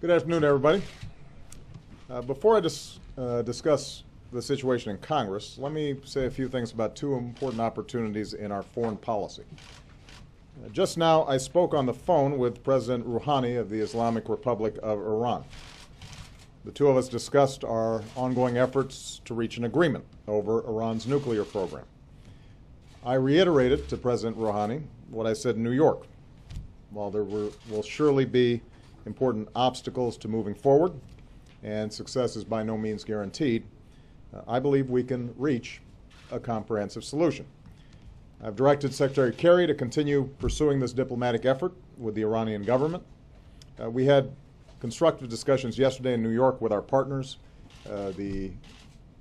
Good afternoon, everybody. Before I discuss the situation in Congress, let me say a few things about two important opportunities in our foreign policy. Just now, I spoke on the phone with President Rouhani of the Islamic Republic of Iran. The two of us discussed our ongoing efforts to reach an agreement over Iran's nuclear program. I reiterated to President Rouhani what I said in New York. While there will surely be important obstacles to moving forward, and success is by no means guaranteed, I believe we can reach a comprehensive solution. I've directed Secretary Kerry to continue pursuing this diplomatic effort with the Iranian government. We had constructive discussions yesterday in New York with our partners, the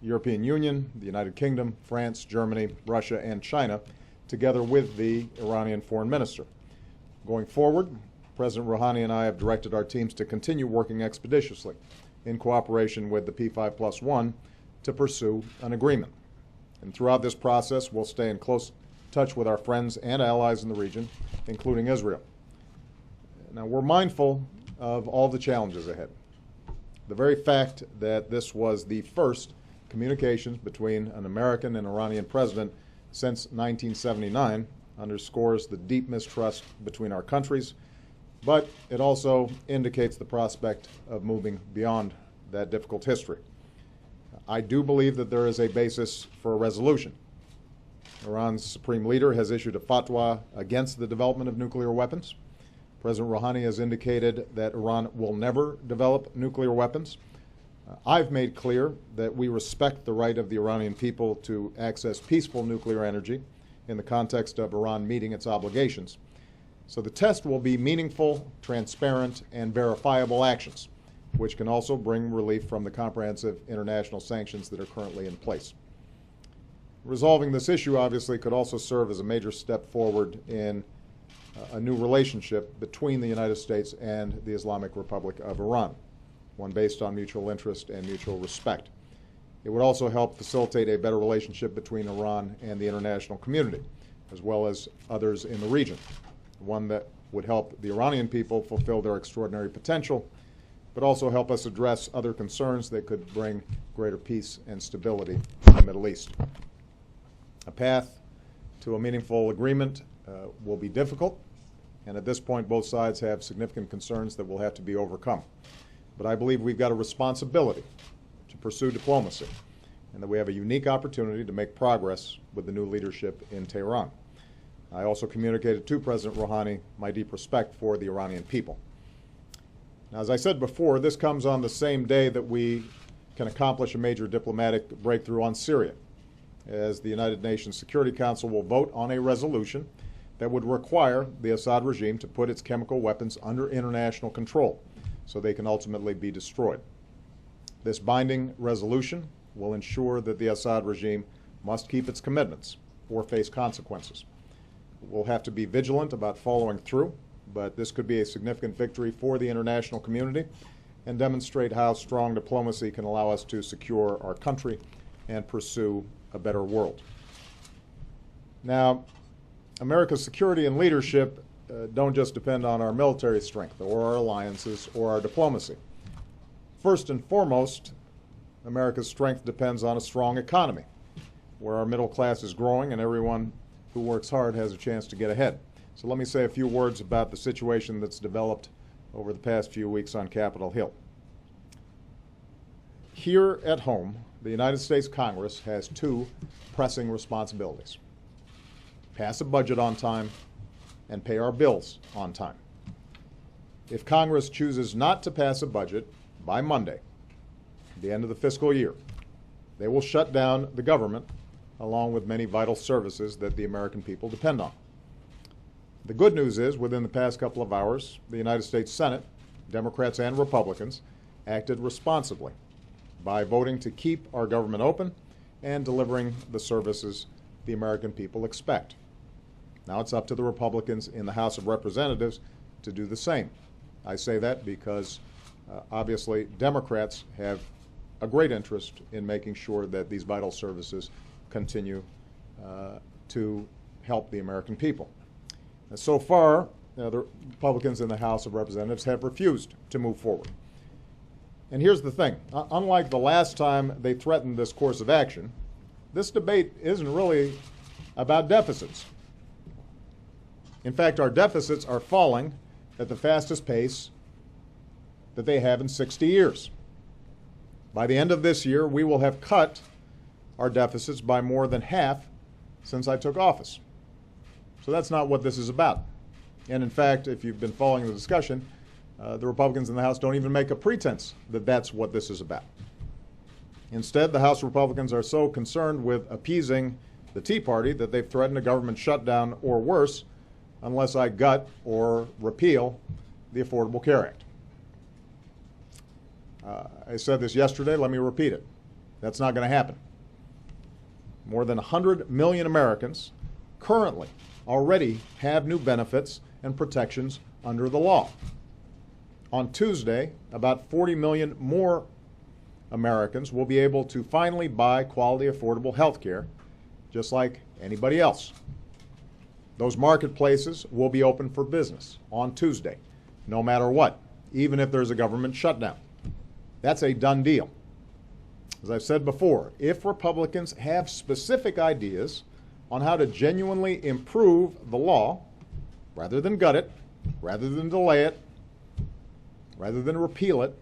European Union, the United Kingdom, France, Germany, Russia, and China, together with the Iranian foreign minister. Going forward, President Rouhani and I have directed our teams to continue working expeditiously in cooperation with the P5+1 to pursue an agreement. And throughout this process, we'll stay in close touch with our friends and allies in the region, including Israel. Now, we're mindful of all the challenges ahead. The very fact that this was the first communications between an American and Iranian president since 1979 underscores the deep mistrust between our countries, but it also indicates the prospect of moving beyond that difficult history. I do believe that there is a basis for a resolution. Iran's supreme leader has issued a fatwa against the development of nuclear weapons. President Rouhani has indicated that Iran will never develop nuclear weapons. I've made clear that we respect the right of the Iranian people to access peaceful nuclear energy in the context of Iran meeting its obligations. So the test will be meaningful, transparent, and verifiable actions, which can also bring relief from the comprehensive international sanctions that are currently in place. Resolving this issue obviously could also serve as a major step forward in a new relationship between the United States and the Islamic Republic of Iran, one based on mutual interest and mutual respect. It would also help facilitate a better relationship between Iran and the international community, as well as others in the region, one that would help the Iranian people fulfill their extraordinary potential, but also help us address other concerns that could bring greater peace and stability in the Middle East. A path to a meaningful agreement will be difficult, and at this point both sides have significant concerns that will have to be overcome. But I believe we've got a responsibility to pursue diplomacy, and that we have a unique opportunity to make progress with the new leadership in Tehran. I also communicated to President Rouhani my deep respect for the Iranian people. Now, as I said before, this comes on the same day that we can accomplish a major diplomatic breakthrough on Syria, as the United Nations Security Council will vote on a resolution that would require the Assad regime to put its chemical weapons under international control so they can ultimately be destroyed. This binding resolution will ensure that the Assad regime must keep its commitments or face consequences. We'll have to be vigilant about following through, but this could be a significant victory for the international community and demonstrate how strong diplomacy can allow us to secure our country and pursue a better world. Now, America's security and leadership don't just depend on our military strength or our alliances or our diplomacy. First and foremost, America's strength depends on a strong economy, where our middle class is growing and everyone who works hard has a chance to get ahead. So let me say a few words about the situation that's developed over the past few weeks on Capitol Hill. Here at home, the United States Congress has two pressing responsibilities: pass a budget on time and pay our bills on time. If Congress chooses not to pass a budget by Monday, the end of the fiscal year, they will shut down the government along with many vital services that the American people depend on. The good news is, within the past couple of hours, the United States Senate, Democrats and Republicans, acted responsibly by voting to keep our government open and delivering the services the American people expect. Now it's up to the Republicans in the House of Representatives to do the same. I say that because obviously Democrats have a great interest in making sure that these vital services continue to help the American people. So far, the Republicans in the House of Representatives have refused to move forward. And here's the thing. Unlike the last time they threatened this course of action, this debate isn't really about deficits. In fact, our deficits are falling at the fastest pace that they have in 60 years. By the end of this year, we will have cut our deficits by more than half since I took office. So that's not what this is about. And in fact, if you've been following the discussion, the Republicans in the House don't even make a pretense that that's what this is about. Instead, the House Republicans are so concerned with appeasing the Tea Party that they've threatened a government shutdown or worse unless I gut or repeal the Affordable Care Act. I said this yesterday, let me repeat it. That's not going to happen. More than 100 million Americans currently already have new benefits and protections under the law. On Tuesday, about 40 million more Americans will be able to finally buy quality, affordable health care, just like anybody else. Those marketplaces will be open for business on Tuesday, no matter what, even if there's a government shutdown. That's a done deal. As I've said before, if Republicans have specific ideas on how to genuinely improve the law, rather than gut it, rather than delay it, rather than repeal it,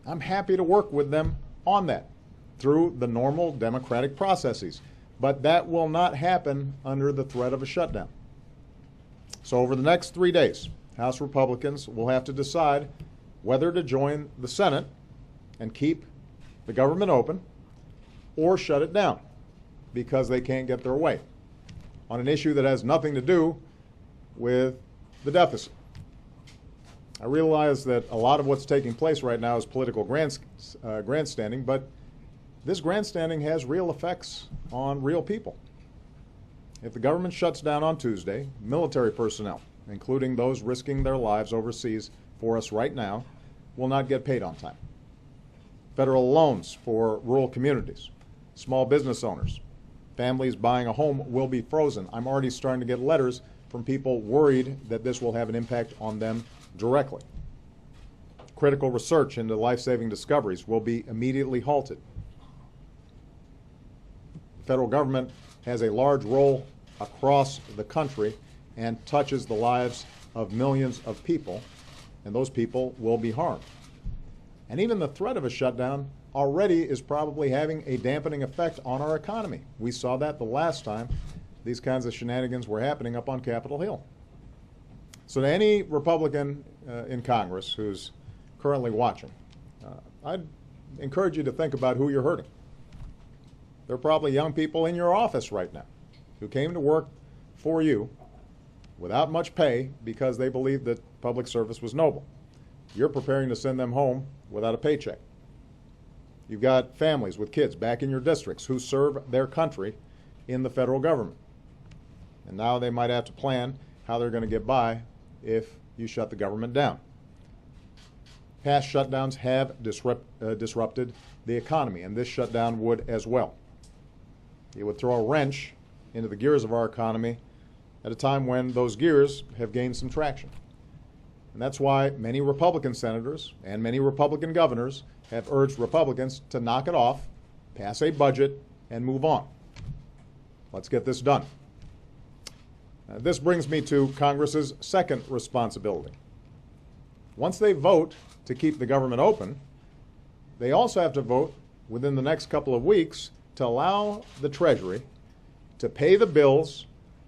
I'm happy to work with them on that through the normal democratic processes. But that will not happen under the threat of a shutdown. So over the next 3 days, House Republicans will have to decide whether to join the Senate and keep the government open or shut it down because they can't get their way on an issue that has nothing to do with the deficit. I realize that a lot of what's taking place right now is political grandstanding, but this grandstanding has real effects on real people. If the government shuts down on Tuesday, military personnel, including those risking their lives overseas for us right now, will not get paid on time. Federal loans for rural communities, small business owners, families buying a home will be frozen. I'm already starting to get letters from people worried that this will have an impact on them directly. Critical research into life-saving discoveries will be immediately halted. The federal government has a large role across the country and touches the lives of millions of people, and those people will be harmed. And even the threat of a shutdown already is probably having a dampening effect on our economy. We saw that the last time these kinds of shenanigans were happening up on Capitol Hill. So to any Republican in Congress who's currently watching, I'd encourage you to think about who you're hurting. There are probably young people in your office right now who came to work for you without much pay because they believed that public service was noble. You're preparing to send them home without a paycheck. You've got families with kids back in your districts who serve their country in the federal government. And now they might have to plan how they're going to get by if you shut the government down. Past shutdowns have disrupted the economy, and this shutdown would as well. It would throw a wrench into the gears of our economy at a time when those gears have gained some traction. And that's why many Republican senators and many Republican governors have urged Republicans to knock it off, pass a budget, and move on. Let's get this done. This brings me to Congress's second responsibility. Once they vote to keep the government open, they also have to vote within the next couple of weeks to allow the Treasury to pay the bills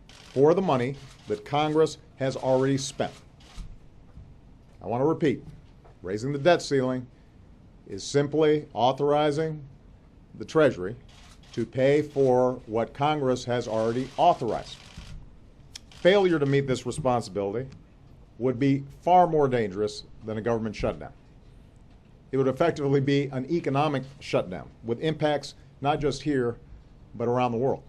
for the money that Congress has already spent. I want to repeat, raising the debt ceiling is simply authorizing the Treasury to pay for what Congress has already authorized. Failure to meet this responsibility would be far more dangerous than a government shutdown. It would effectively be an economic shutdown with impacts not just here, but around the world.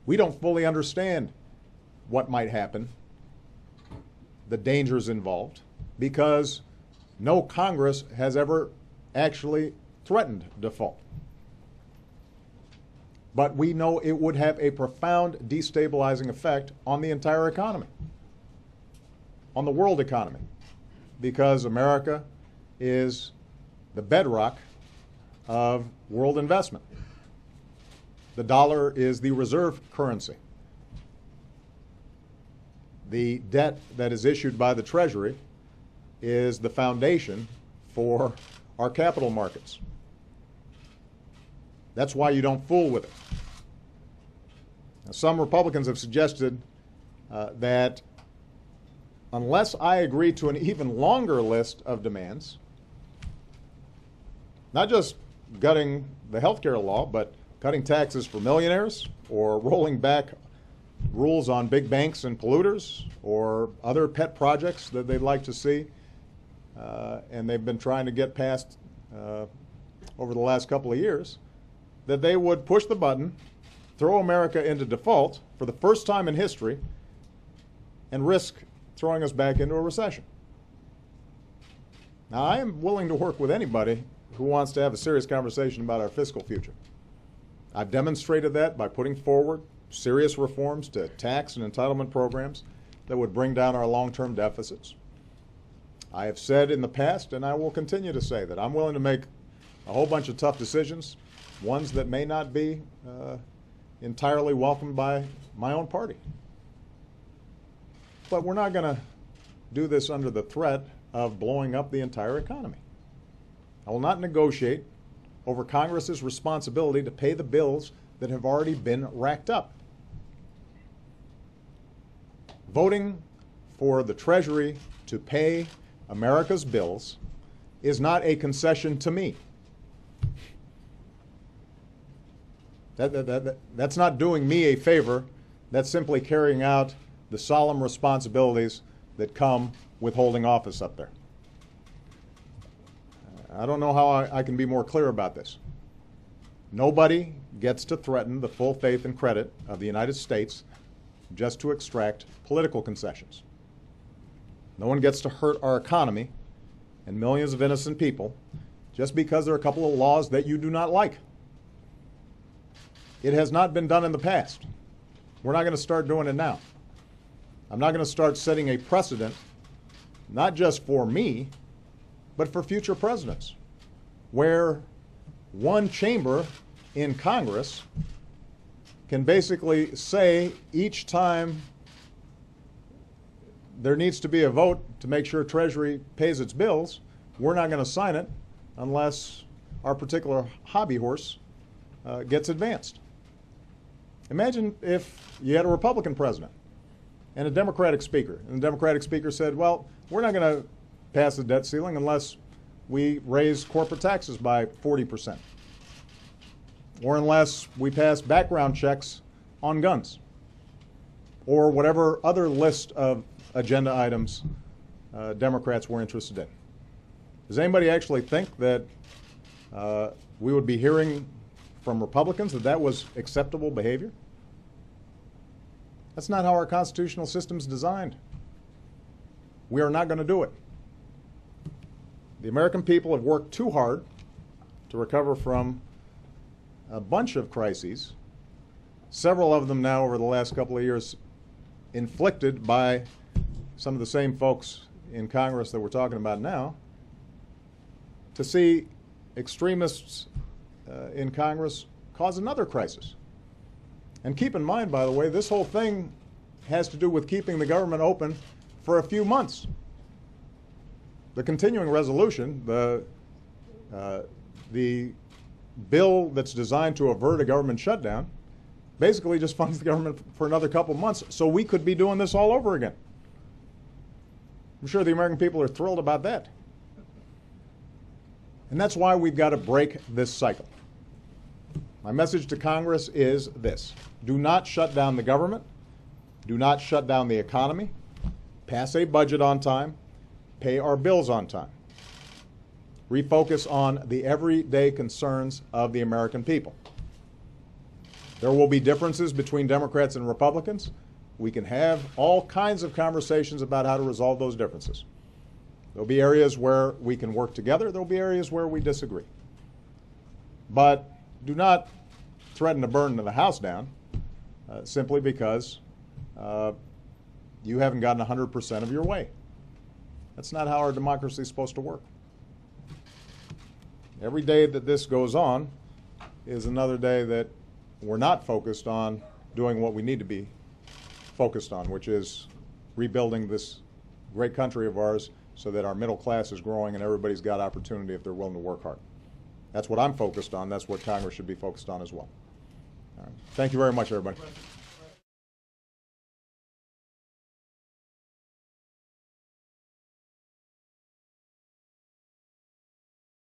We don't fully understand what might happen, the dangers involved, because no Congress has ever actually threatened default. But we know it would have a profound destabilizing effect on the entire economy, on the world economy, because America is the bedrock of world investment. The dollar is the reserve currency. The debt that is issued by the Treasury is the foundation for our capital markets. That's why you don't fool with it. Now, some Republicans have suggested that unless I agree to an even longer list of demands, not just gutting the health care law, but cutting taxes for millionaires or rolling back rules on big banks and polluters or other pet projects that they'd like to see, and they've been trying to get past over the last couple of years, that they would push the button, throw America into default for the first time in history, and risk throwing us back into a recession. Now, I am willing to work with anybody who wants to have a serious conversation about our fiscal future. I've demonstrated that by putting forward serious reforms to tax and entitlement programs that would bring down our long-term deficits. I have said in the past, and I will continue to say, that I'm willing to make a whole bunch of tough decisions, ones that may not be entirely welcomed by my own party. But we're not going to do this under the threat of blowing up the entire economy. I will not negotiate over Congress's responsibility to pay the bills that have already been racked up. Voting for the Treasury to pay America's bills is not a concession to me. That's not doing me a favor. That's simply carrying out the solemn responsibilities that come with holding office up there. I don't know how I can be more clear about this. Nobody gets to threaten the full faith and credit of the United States just to extract political concessions. No one gets to hurt our economy and millions of innocent people just because there are a couple of laws that you do not like. It has not been done in the past. We're not going to start doing it now. I'm not going to start setting a precedent, not just for me, but for future presidents, where one chamber in Congress can basically say each time there needs to be a vote to make sure Treasury pays its bills, we're not going to sign it unless our particular hobby horse gets advanced. Imagine if you had a Republican president and a Democratic speaker, and the Democratic speaker said, well, we're not going to pass the debt ceiling unless we raise corporate taxes by 40%, or unless we pass background checks on guns, or whatever other list of agenda items Democrats were interested in. Does anybody actually think that we would be hearing from Republicans that that was acceptable behavior? That's not how our constitutional system is designed. We are not going to do it. The American people have worked too hard to recover from a bunch of crises, several of them now over the last couple of years inflicted by some of the same folks in Congress that we're talking about now, to see extremists in Congress cause another crisis. And keep in mind, by the way, this whole thing has to do with keeping the government open for a few months. The continuing resolution, the bill that's designed to avert a government shutdown, basically just funds the government for another couple months, so we could be doing this all over again. I'm sure the American people are thrilled about that. And that's why we've got to break this cycle. My message to Congress is this: do not shut down the government, do not shut down the economy, pass a budget on time, pay our bills on time. Refocus on the everyday concerns of the American people. There will be differences between Democrats and Republicans. We can have all kinds of conversations about how to resolve those differences. There'll be areas where we can work together. There'll be areas where we disagree. But do not threaten to burn the house down simply because you haven't gotten 100% of your way. That's not how our democracy is supposed to work. Every day that this goes on is another day that we're not focused on doing what we need to be focused on, which is rebuilding this great country of ours so that our middle class is growing and everybody's got opportunity if they're willing to work hard. That's what I'm focused on. That's what Congress should be focused on as well. All right. Thank you very much, everybody.